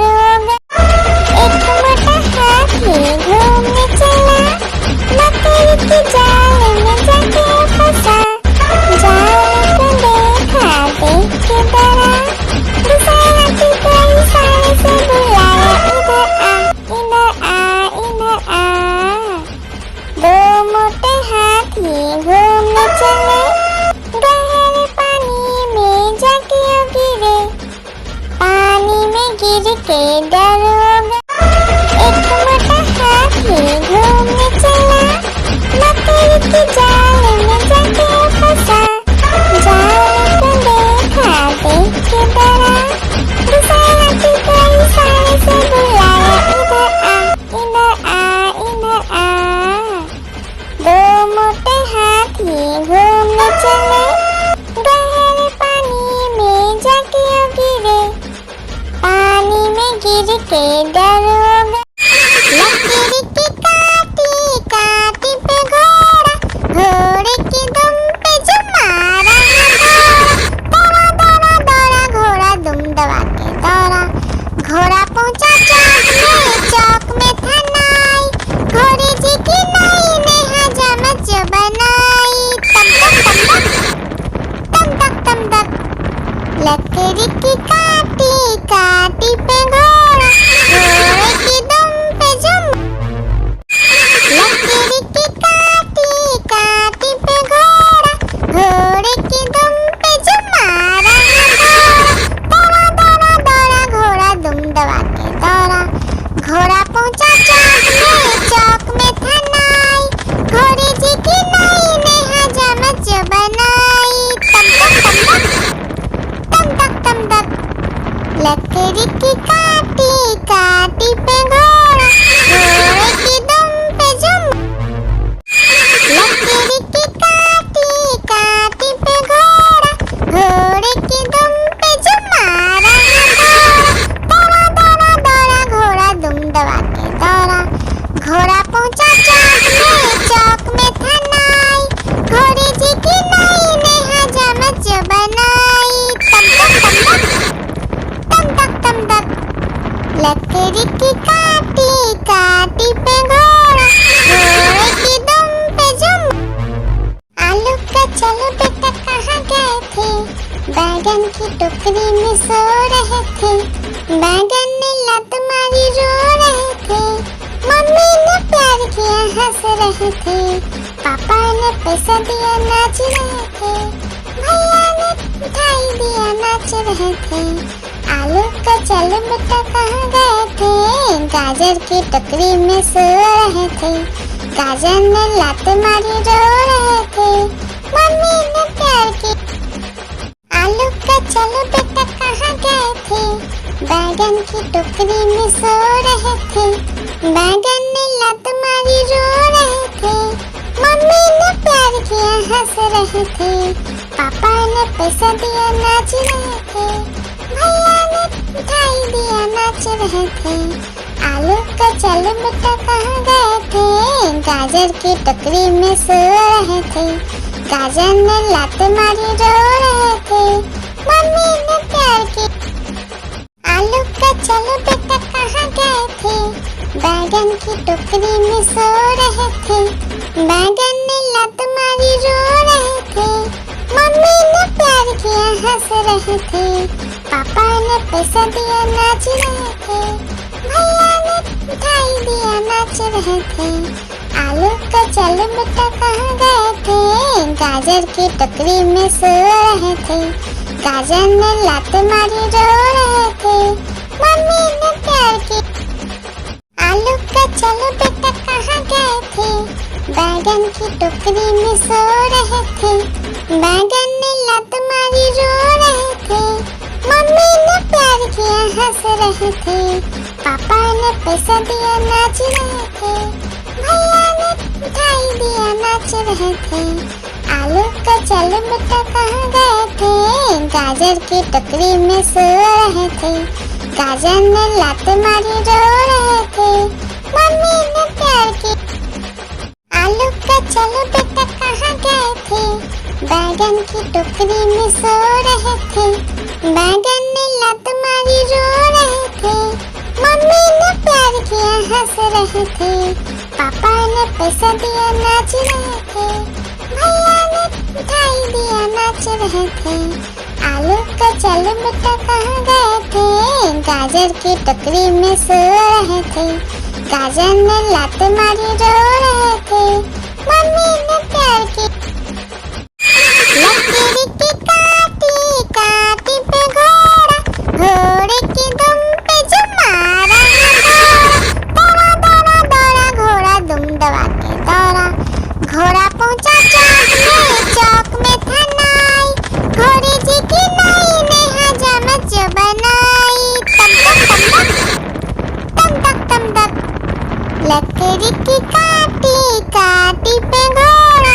लकड़ी की काटी काटी पे घोड़ा, घोड़े की दुम पे जुम। आलू का चलो बेटा कहाँ गए थे, बैगन की टोकरी में सो रहे थे। बैगन ने लात मारी रो रहे थे, मम्मी ने प्यार किया हंस रहे थे, पापा ने पैसा दिया नाच रहे थे, भैया ने मिठाई दिया नाच रहे थे। आलू का चलो बेटा कहाँ गए थे, गाजर की टोकरी में सो रहे थे। गाजर ने लात मारी रो रहे थे, मम्मी ने प्यार किया। आलू का चलो बेटा कहाँ गए थे, बैगन की टोकरी में सो रहे थे। बैगन ने लात मारी रो रहे थे, मम्मी ने प्यार किया हंस रहे थे, पापा ने पैसा दिया नाच रहे थे, भैया ने मिठाई दिया नाच रहे थे। आलू का चलो बेटा कहाँ गए थे, गाजर की टोकरी में सो रहे थे। गाजर ने लात मारी रो रहे थे, मम्मी ने प्यार किया। आलू का चलो बेटा कहाँ गए थे, बैगन की टोकरी में सो रहे थे। बैगन ने लात मारी रो रहे थे, मम्मी ने प्यार किया हंस रहे थे, पापा ने पैसा दिया नाच रहे थे, भैया ने मिठाई दिया नाच रहे थे। आलू का चलो बेटा कहाँ गए थे, गाजर की टोकरी में सो रहे थे। गाजर ने लात मारी रो रहे थे, मम्मी ने प्यार किया। आलू का चलो बेटा कहाँ गए थे, बैगन की टोकरी में सो रहे थे। बैगन ने लात मारी रो रहे थे, मम्मी ने प्यार किया हंस रहे थे, पापा ने पैसा दिया नाच रहे थे, भैया ने मिठाई दिया नाच रहे थे। आलू का चलो बेटा कहाँ गए थे, गाजर की टोकरी में सो रहे थे। गाजर ने लात मारी रो रहे थे, मम्मी ने प्यार किया। आलू का चलो बेटा कहाँ गए थे, बैगन की टोकरी में सो रहे थे। बैगन ने लात मारी रो रहे थे, मम्मी ने प्यार किया हंस रहे थे, पापा ने पैसा दिया नाच रहे थे, भैया ने मिठाई दिया नाच रहे थे। आलू का चलो बेटा कहाँ गए थे, गाजर की टोकरी में सो रहे थे। गाजर ने लात मारी रो रहे थे, मम्मी ने प्यार किया। लकड़ी की काटी काटी पे घोड़ा, घोड़े की दुम पे जो मारा दौड़ा दौड़ा दौड़ा घोड़ा दुम दबा के दौड़ा। घोड़ा पहुंचा चौक में था नाई, घोड़े जी की नाई ने हजामत जो बनाई। तम तक तम तक लकड़ी की काटी काटी पे घोड़ा,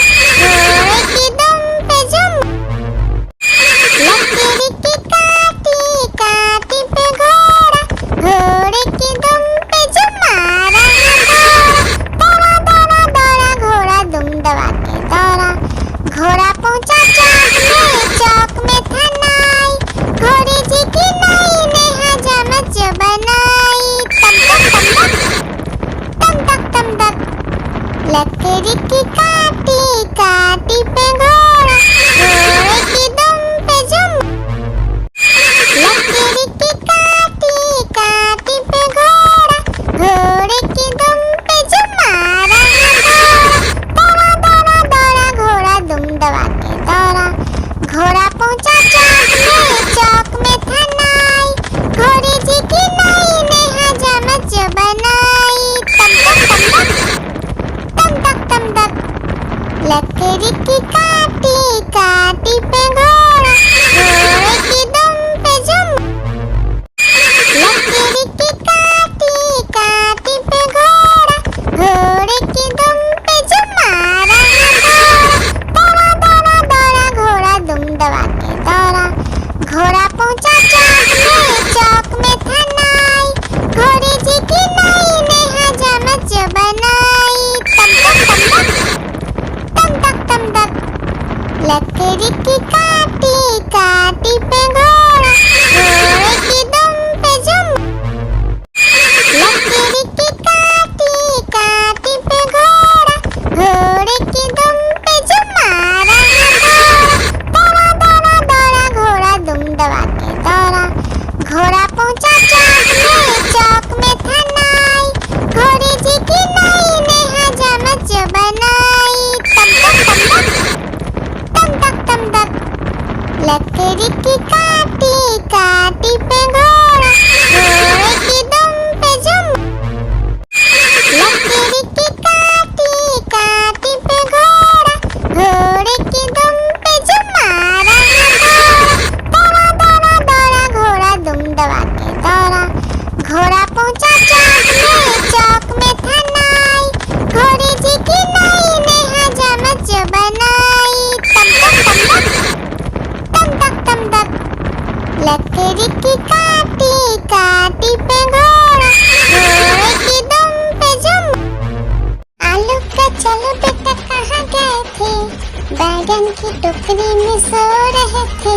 की टोकरी में सो रहे थे,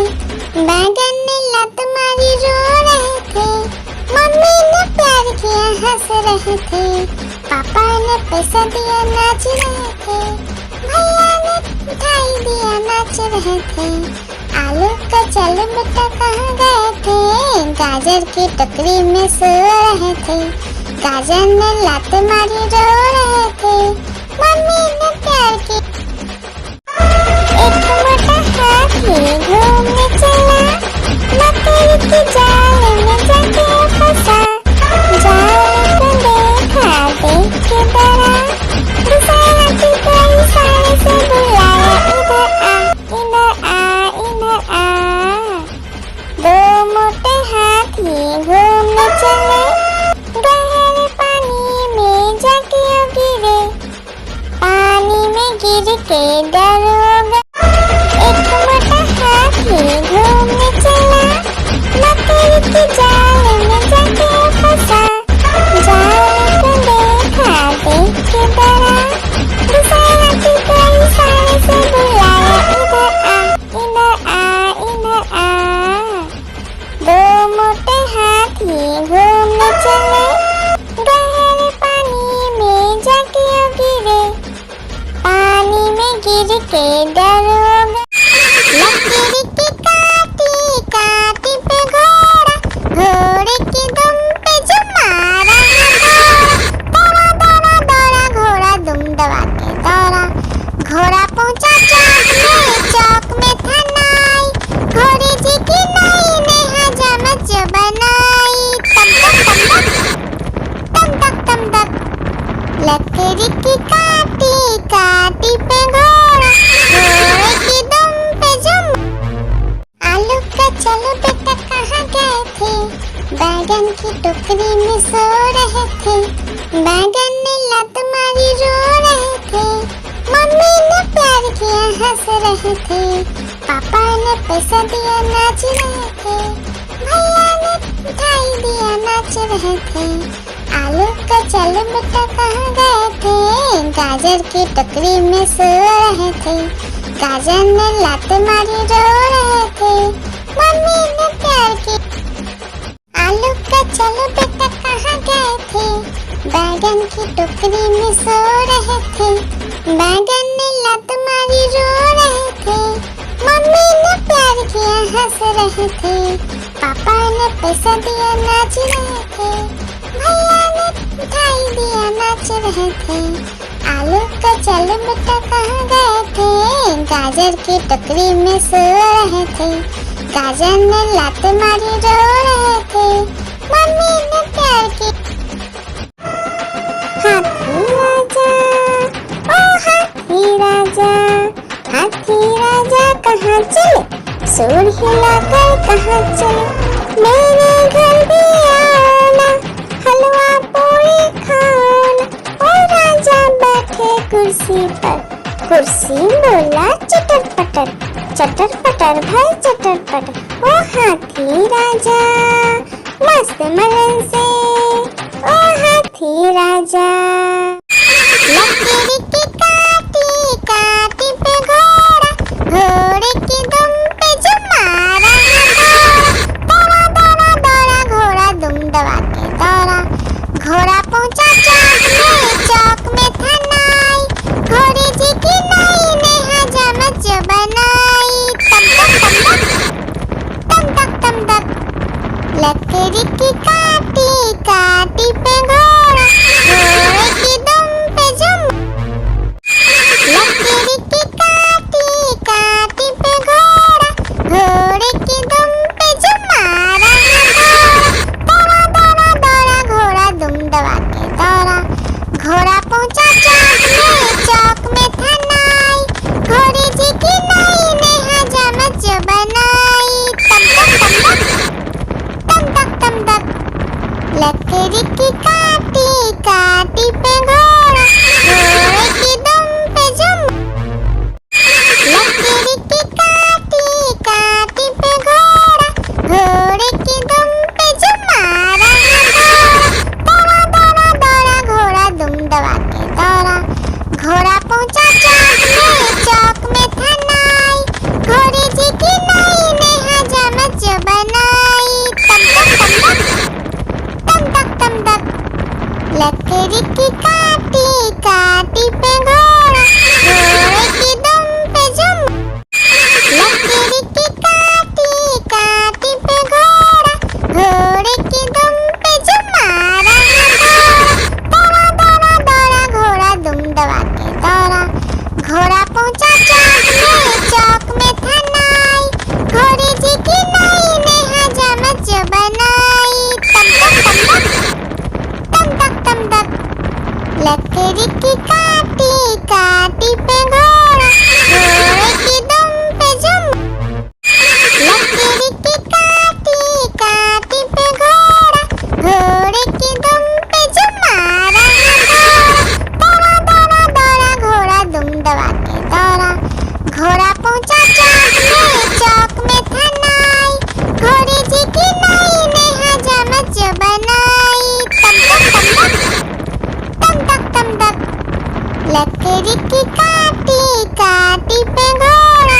बैगन ने लात मारी रो रहे थे, मम्मी ने प्यार किया हंस रहे थे, पापा ने पैसा दिया नाच रहे थे, भैया ने मिठाई दिया नाच रहे थे। आलू का चल बेटा कहाँ गए थे, गाजर की टोकरी में सो रहे थे, गाजर ने लात मारी रो रहे थे, मम्मी ने प्यार की। एक मोटा हाथी घूमने चला, मकड़ी के जाल में जाके फंसा, जाल को देखा देख के डरा, दूसरा हाथी को इशारे से बुलाया, इधर आ इधर आ इधर आ। दो मोटे हाथी घूमने चले, गहरे पानी में जाके गिरे, पानी में गिर के डर हो गया। एक मोटा हाथी घूमने चला, मकड़ी के जाल में जाके फंसा, जाल को देखा देख के डरा, दूसरा हाथी को इशारे से बुलाया, इधर आ इधर आ इधर आ। दो मोटे हाथी घूमने चले, गहरे पानी में जाके गिरे, पानी में गिर के डर हो गया। लकड़ी की काटी काटी पे घोड़ा, घोड़े की दुम पे जो मारा दौड़ा दौड़ा दौड़ा घोड़ा दुम दबा के दौड़ा, घोड़ा पहुंचा चौक में था नाई, घोड़े जी की नाई ने हजामत जो बनाई, तम तक तम तक। लकड़ी की काटी काटी पे घोड़ा, घोड़े की दुम पे जुम। आलू का चलो बेटा कहाँ गए थे, बैगन की टोकरी में सो रहे थे, बैगन ने लात मारी रो रहे थे, मम्मी ने प्यार किया हंस रहे थे, पापा ने पैसा दिया नाच रहे थे, भैया ने मिठाई दिया नाच रहे थे। आलू का चल बेटा कहाँ गए थे, गाजर की टोकरी में सो रहे थे, गाजर ने लात मारी रो रहे थे, मम्मी ने प्यार की। आलू का चल बेटा कहाँ गए थे, बैगन की टोकरी में सो रहे थे, बैगन ने लात मारी रो रहे थे, मम्मी ने प्यार किया हंस रहे थे, पापा ने पैसा दिया नाच रहे थे, भैया ने मिठाई दिया नाच रहे थे। आलू का चल बेटा कहाँ गए थे, गाजर की टोकरी में सो रहे थे, गाजर ने लात मारी रो रहे थे, मम्मी ने प्यार की। हाथी राजा ओ हाथी राजा, हाथी राजा कहाँ चले, सूर हिलाकर कहाँ चले, मेरे घर भी आना, हलवा पूरी खाना। ओ राजा बैठे कुर्सी पर, कुर्सी बोला चटर पटर, चटर पटर भाई चटर पटर। ओ हाथी राजा मस्त मलन से, ओ हाथी राजा। लकड़ी की काटी काटी पे घोड़ा, घोड़े की दुम पे जो मारा दौड़ा दौड़ा दौड़ा घोड़ा दुम दबा के दौड़ा, घोड़ा पहुंचा चौक में था नाई, घोड़े जी की नाई ने हजामत जो बनाई, तम तक तम तक। लकड़ी की काटी काटी लकड़ी की काटी काटी पे घोड़ा, घोड़े की दुम पे जुम। लकड़ी की काटी काटी पे घोड़ा, घोड़े की दुम पे जुम मारा है घोड़ा। दौड़ा दौड़ा दौड़ा घोड़ा दुम दबा के दौड़ा, घोड़ा पहुंचा चौक में था नाई, घोड़े जी की नाई ने हजामत जो बनाई। तम तक तम तक, लकड़ी की काटी काटी पे घोड़ा, घोड़े की दुम पे जुम। लकड़ी की काटी काटी पे घोड़ा, घोड़े की दुम पे जुम मारा है घोड़ा। दौड़ा दौड़ा दौड़ा घोड़ा दुम दबा के दौड़ा, घोड़ा पहुंचा चौक में था नाई, घोड़े जी की नाई ने हजामत जो बनाई। तम तक, लकड़ी की काटी काटी पे घोड़ा,